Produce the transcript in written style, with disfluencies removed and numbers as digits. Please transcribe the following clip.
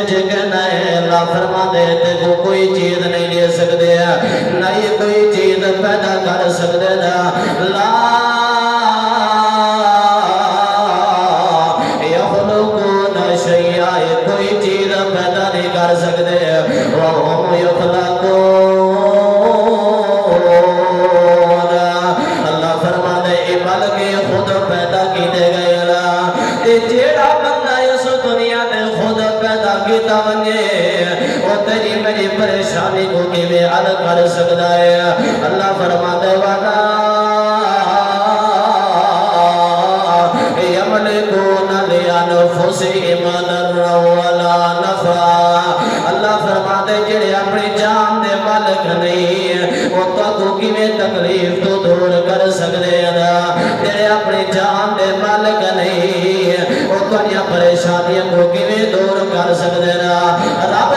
جے کہنا ہے اللہ فرما دے تے کو کوئی چیز نہیں دے سکتے نہ یہ کوئی چیز پیدا کر سکتے لا یخلقون شیئا کوئی چیز پیدا نہیں کر سکتے وہم یخلقون اللہ فرما دے بلکہ خود پیدا کیتے گئے جیڑا بندہ اس دنیا نے خود پیدا کیتا ونجے وہ تیری میری پریشانی کو کیویں حل کر سکتا ہے اللہ فرماتا ہے وَلَا يَمْلِكُونَ لِأَنفُسِهِمْ ضَرًّا وَلَا نَفْعًا اللہ فرماتے جڑے اپنی جان دے مالک نہیں وہ تو کیویں تکلیف تو دور کر سکتے ہیں جڑے اپنی جان دے مالک نہیں وہ تہاڈیاں پریشانیاں کو کیویں دور کر سکتے ہیں رب